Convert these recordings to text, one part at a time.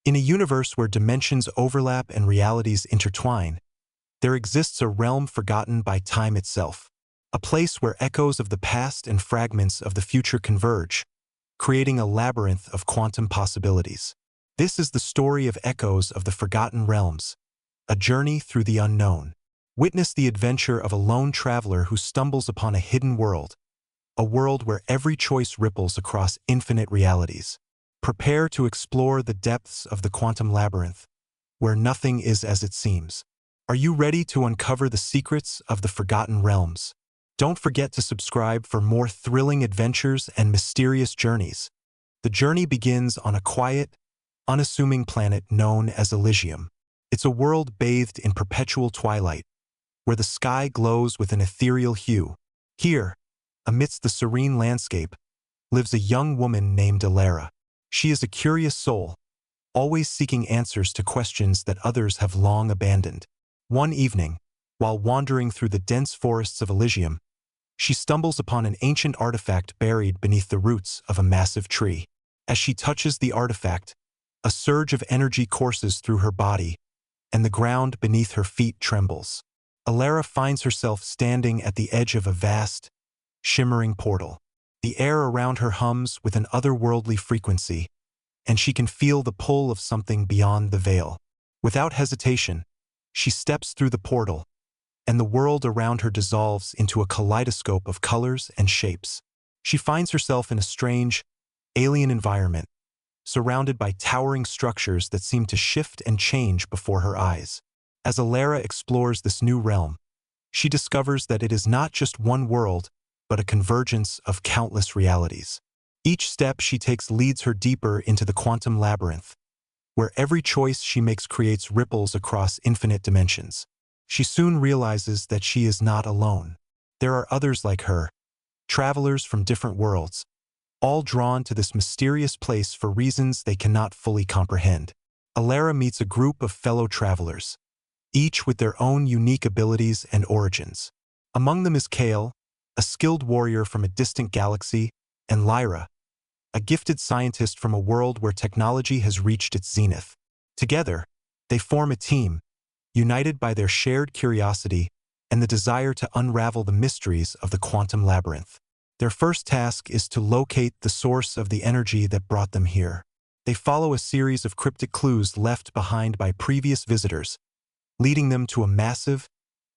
In a universe where dimensions overlap and realities intertwine, there exists a realm forgotten by time itself, a place where echoes of the past and fragments of the future converge, creating a labyrinth of quantum possibilities. This is the story of Echoes of the Forgotten Realms, a journey through the unknown. Witness the adventure of a lone traveler who stumbles upon a hidden world, a world where every choice ripples across infinite realities. Prepare to explore the depths of the quantum labyrinth, where nothing is as it seems. Are you ready to uncover the secrets of the Forgotten Realms? Don't forget to subscribe for more thrilling adventures and mysterious journeys. The journey begins on a quiet, unassuming planet known as Elysium. It's a world bathed in perpetual twilight, where the sky glows with an ethereal hue. Here, amidst the serene landscape, lives a young woman named Alara. She is a curious soul, always seeking answers to questions that others have long abandoned. One evening, while wandering through the dense forests of Elysium, she stumbles upon an ancient artifact buried beneath the roots of a massive tree. As she touches the artifact, a surge of energy courses through her body, and the ground beneath her feet trembles. Alara finds herself standing at the edge of a vast, shimmering portal. The air around her hums with an otherworldly frequency, and she can feel the pull of something beyond the veil. Without hesitation, she steps through the portal, and the world around her dissolves into a kaleidoscope of colors and shapes. She finds herself in a strange, alien environment, surrounded by towering structures that seem to shift and change before her eyes. As Alara explores this new realm, she discovers that it is not just one world, but a convergence of countless realities. Each step she takes leads her deeper into the quantum labyrinth, where every choice she makes creates ripples across infinite dimensions. She soon realizes that she is not alone. There are others like her, travelers from different worlds, all drawn to this mysterious place for reasons they cannot fully comprehend. Alara meets a group of fellow travelers, each with their own unique abilities and origins. Among them is Kale, a skilled warrior from a distant galaxy, and Lyra, a gifted scientist from a world where technology has reached its zenith. Together, they form a team, united by their shared curiosity and the desire to unravel the mysteries of the quantum labyrinth. Their first task is to locate the source of the energy that brought them here. They follow a series of cryptic clues left behind by previous visitors, leading them to a massive,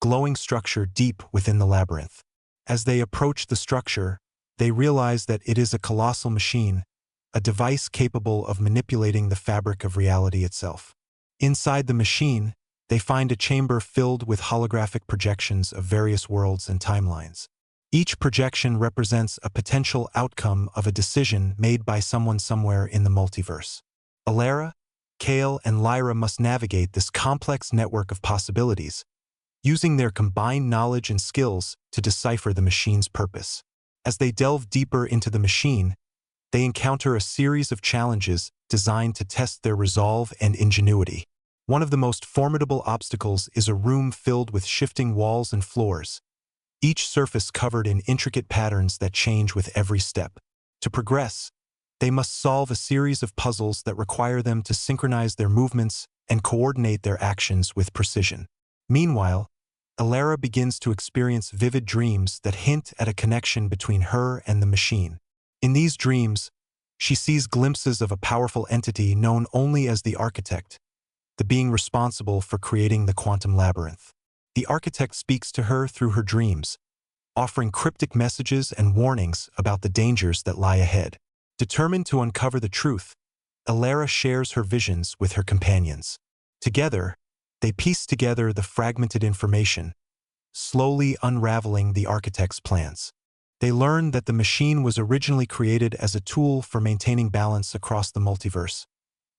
glowing structure deep within the labyrinth. As they approach the structure, they realize that it is a colossal machine, a device capable of manipulating the fabric of reality itself. Inside the machine, they find a chamber filled with holographic projections of various worlds and timelines. Each projection represents a potential outcome of a decision made by someone somewhere in the multiverse. Alara, Kale, and Lyra must navigate this complex network of possibilities, using their combined knowledge and skills to decipher the machine's purpose. As they delve deeper into the machine, they encounter a series of challenges designed to test their resolve and ingenuity. One of the most formidable obstacles is a room filled with shifting walls and floors, each surface covered in intricate patterns that change with every step. To progress, they must solve a series of puzzles that require them to synchronize their movements and coordinate their actions with precision. Meanwhile, Alara begins to experience vivid dreams that hint at a connection between her and the machine. In these dreams, she sees glimpses of a powerful entity known only as the Architect, the being responsible for creating the quantum labyrinth. The Architect speaks to her through her dreams, offering cryptic messages and warnings about the dangers that lie ahead. Determined to uncover the truth, Alara shares her visions with her companions. Together, they piece together the fragmented information, slowly unraveling the Architect's plans. They learn that the machine was originally created as a tool for maintaining balance across the multiverse,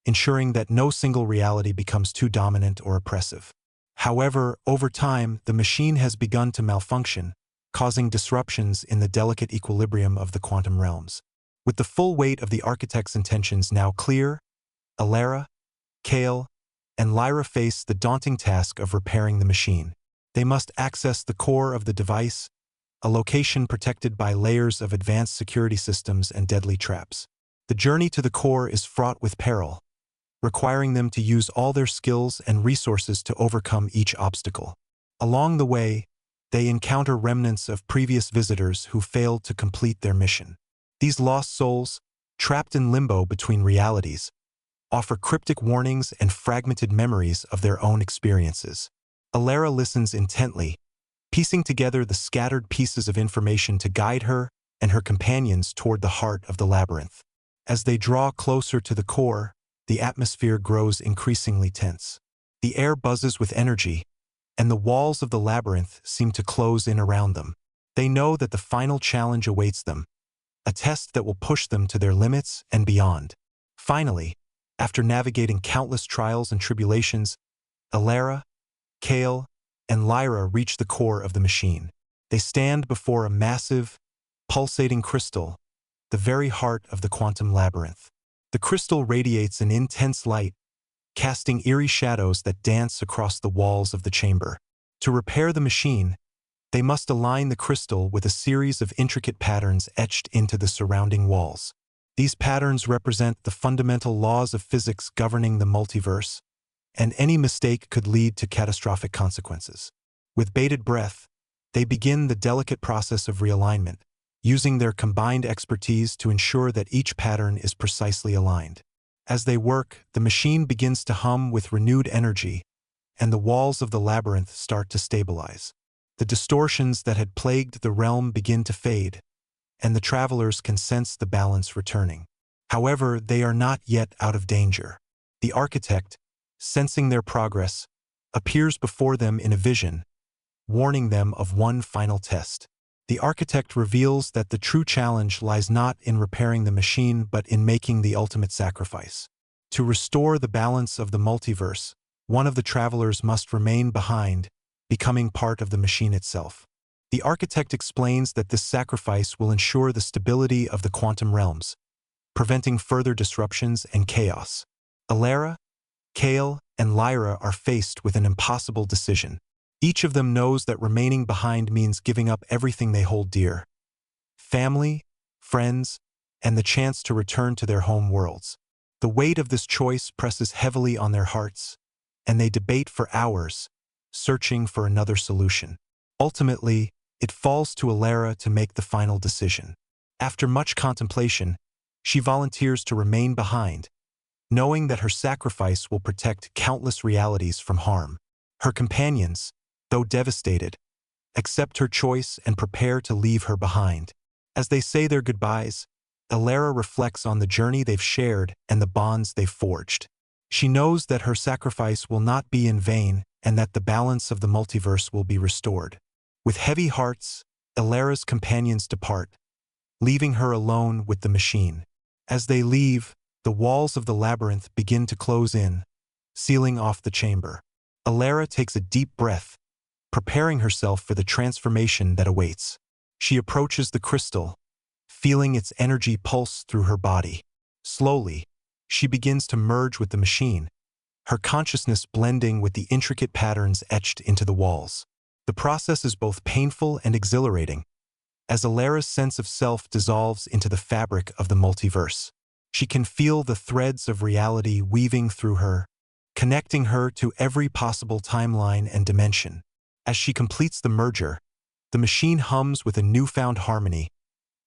ensuring that no single reality becomes too dominant or oppressive. However, over time, the machine has begun to malfunction, causing disruptions in the delicate equilibrium of the quantum realms. With the full weight of the Architect's intentions now clear, Alara, Kale, and Lyra face the daunting task of repairing the machine. They must access the core of the device, a location protected by layers of advanced security systems and deadly traps. The journey to the core is fraught with peril, requiring them to use all their skills and resources to overcome each obstacle. Along the way, they encounter remnants of previous visitors who failed to complete their mission. These lost souls, trapped in limbo between realities, offer cryptic warnings and fragmented memories of their own experiences. Alara listens intently, piecing together the scattered pieces of information to guide her and her companions toward the heart of the labyrinth. As they draw closer to the core, the atmosphere grows increasingly tense. The air buzzes with energy, and the walls of the labyrinth seem to close in around them. They know that the final challenge awaits them, a test that will push them to their limits and beyond. Finally, after navigating countless trials and tribulations, Alara, Kale, and Lyra reach the core of the machine. They stand before a massive, pulsating crystal, the very heart of the quantum labyrinth. The crystal radiates an intense light, casting eerie shadows that dance across the walls of the chamber. To repair the machine, they must align the crystal with a series of intricate patterns etched into the surrounding walls. These patterns represent the fundamental laws of physics governing the multiverse, and any mistake could lead to catastrophic consequences. With bated breath, they begin the delicate process of realignment, using their combined expertise to ensure that each pattern is precisely aligned. As they work, the machine begins to hum with renewed energy, and the walls of the labyrinth start to stabilize. The distortions that had plagued the realm begin to fade, and the travelers can sense the balance returning. However, they are not yet out of danger. The architect, sensing their progress, appears before them in a vision, warning them of one final test. The architect reveals that the true challenge lies not in repairing the machine but in making the ultimate sacrifice. To restore the balance of the multiverse, one of the travelers must remain behind, becoming part of the machine itself. The architect explains that this sacrifice will ensure the stability of the quantum realms, preventing further disruptions and chaos. Alara, Kale, and Lyra are faced with an impossible decision. Each of them knows that remaining behind means giving up everything they hold dear: family, friends, and the chance to return to their home worlds. The weight of this choice presses heavily on their hearts, and they debate for hours, searching for another solution. Ultimately, it falls to Alara to make the final decision. After much contemplation, she volunteers to remain behind, knowing that her sacrifice will protect countless realities from harm. Her companions, though devastated, accept her choice and prepare to leave her behind. As they say their goodbyes, Alara reflects on the journey they've shared and the bonds they've forged. She knows that her sacrifice will not be in vain and that the balance of the multiverse will be restored. With heavy hearts, Alara's companions depart, leaving her alone with the machine. As they leave, the walls of the labyrinth begin to close in, sealing off the chamber. Alara takes a deep breath, preparing herself for the transformation that awaits. She approaches the crystal, feeling its energy pulse through her body. Slowly, she begins to merge with the machine, her consciousness blending with the intricate patterns etched into the walls. The process is both painful and exhilarating, as Alara's sense of self dissolves into the fabric of the multiverse. She can feel the threads of reality weaving through her, connecting her to every possible timeline and dimension. As she completes the merger, the machine hums with a newfound harmony,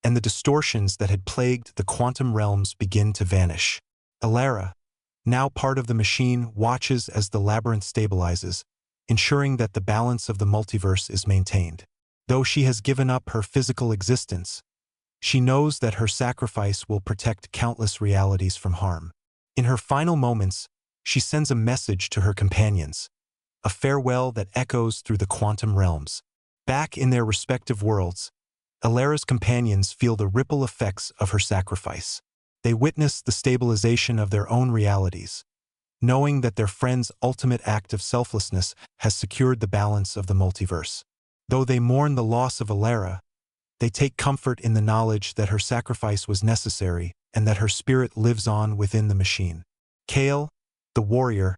and the distortions that had plagued the quantum realms begin to vanish. Alara, now part of the machine, watches as the labyrinth stabilizes, ensuring that the balance of the multiverse is maintained. Though she has given up her physical existence, she knows that her sacrifice will protect countless realities from harm. In her final moments, she sends a message to her companions, a farewell that echoes through the quantum realms. Back in their respective worlds, Alara's companions feel the ripple effects of her sacrifice. They witness the stabilization of their own realities, knowing that their friend's ultimate act of selflessness has secured the balance of the multiverse. Though they mourn the loss of Alara, they take comfort in the knowledge that her sacrifice was necessary and that her spirit lives on within the machine. Kale, the warrior,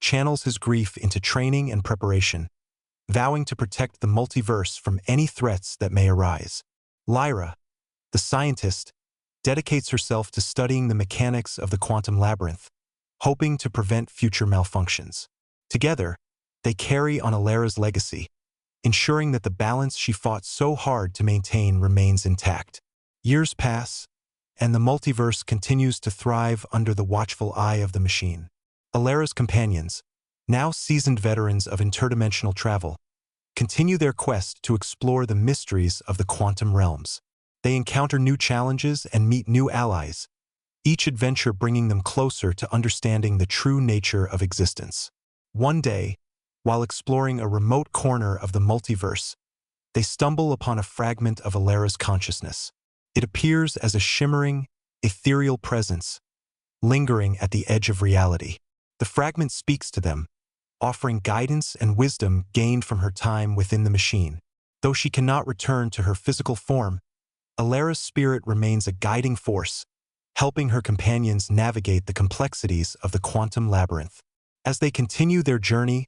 channels his grief into training and preparation, vowing to protect the multiverse from any threats that may arise. Lyra, the scientist, dedicates herself to studying the mechanics of the quantum labyrinth, hoping to prevent future malfunctions. Together, they carry on Alara's legacy, ensuring that the balance she fought so hard to maintain remains intact. Years pass, and the multiverse continues to thrive under the watchful eye of the machine. Alara's companions, now seasoned veterans of interdimensional travel, continue their quest to explore the mysteries of the quantum realms. They encounter new challenges and meet new allies, each adventure bringing them closer to understanding the true nature of existence. One day, while exploring a remote corner of the multiverse, they stumble upon a fragment of Alara's consciousness. It appears as a shimmering, ethereal presence, lingering at the edge of reality. The fragment speaks to them, offering guidance and wisdom gained from her time within the machine. Though she cannot return to her physical form, Alara's spirit remains a guiding force, helping her companions navigate the complexities of the quantum labyrinth. As they continue their journey,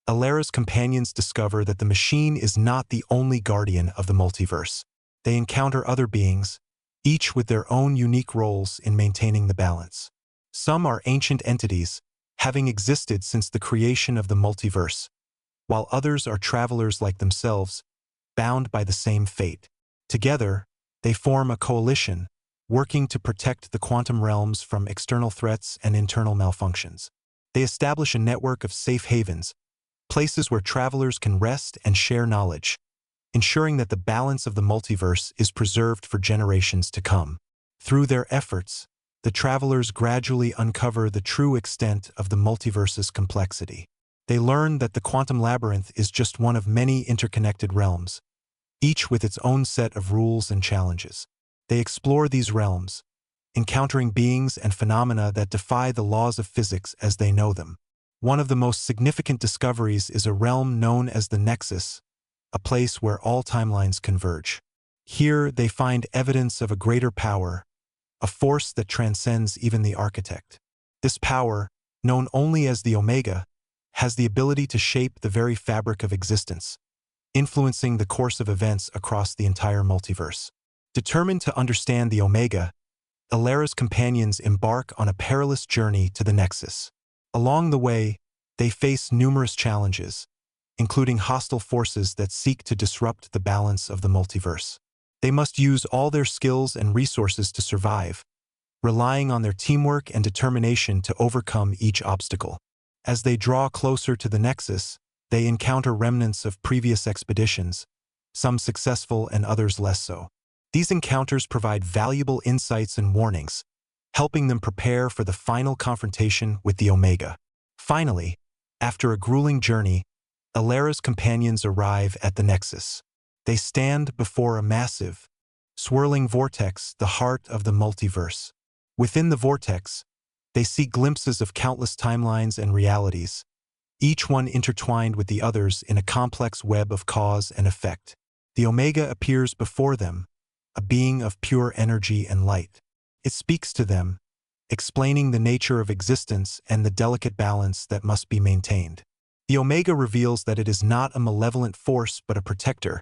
Alara's companions discover that the machine is not the only guardian of the multiverse. They encounter other beings, each with their own unique roles in maintaining the balance. Some are ancient entities, having existed since the creation of the multiverse, while others are travelers like themselves, bound by the same fate. Together, they form a coalition, working to protect the quantum realms from external threats and internal malfunctions. They establish a network of safe havens, places where travelers can rest and share knowledge, ensuring that the balance of the multiverse is preserved for generations to come. Through their efforts, the travelers gradually uncover the true extent of the multiverse's complexity. They learn that the quantum labyrinth is just one of many interconnected realms, each with its own set of rules and challenges. They explore these realms, encountering beings and phenomena that defy the laws of physics as they know them. One of the most significant discoveries is a realm known as the Nexus, a place where all timelines converge. Here, they find evidence of a greater power, a force that transcends even the architect. This power, known only as the Omega, has the ability to shape the very fabric of existence, influencing the course of events across the entire multiverse. Determined to understand the Omega, Alara's companions embark on a perilous journey to the Nexus. Along the way, they face numerous challenges, including hostile forces that seek to disrupt the balance of the multiverse. They must use all their skills and resources to survive, relying on their teamwork and determination to overcome each obstacle. As they draw closer to the Nexus, they encounter remnants of previous expeditions, some successful and others less so. These encounters provide valuable insights and warnings, helping them prepare for the final confrontation with the Omega. Finally, after a grueling journey, Alara's companions arrive at the Nexus. They stand before a massive, swirling vortex, the heart of the multiverse. Within the vortex, they see glimpses of countless timelines and realities, each one intertwined with the others in a complex web of cause and effect. The Omega appears before them, a being of pure energy and light. It speaks to them, explaining the nature of existence and the delicate balance that must be maintained. The Omega reveals that it is not a malevolent force but a protector,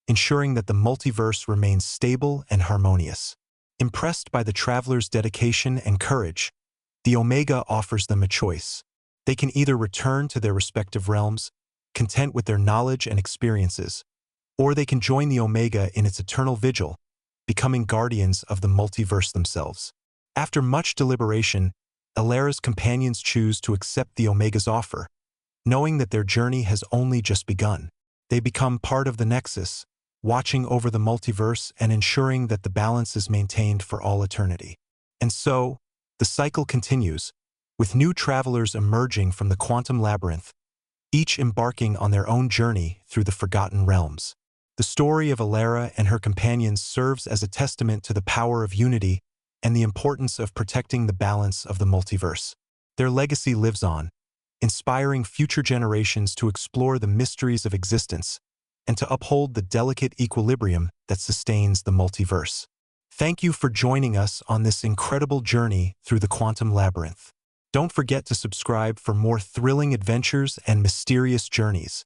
ensuring that the multiverse remains stable and harmonious. Impressed by the traveler's dedication and courage, the Omega offers them a choice. They can either return to their respective realms, content with their knowledge and experiences, or they can join the Omega in its eternal vigil, becoming guardians of the multiverse themselves. After much deliberation, Alara's companions choose to accept the Omega's offer, knowing that their journey has only just begun. They become part of the Nexus, watching over the multiverse and ensuring that the balance is maintained for all eternity. And so, the cycle continues, with new travelers emerging from the quantum labyrinth, each embarking on their own journey through the forgotten realms. The story of Alara and her companions serves as a testament to the power of unity and the importance of protecting the balance of the multiverse. Their legacy lives on, inspiring future generations to explore the mysteries of existence and to uphold the delicate equilibrium that sustains the multiverse. Thank you for joining us on this incredible journey through the quantum labyrinth. Don't forget to subscribe for more thrilling adventures and mysterious journeys.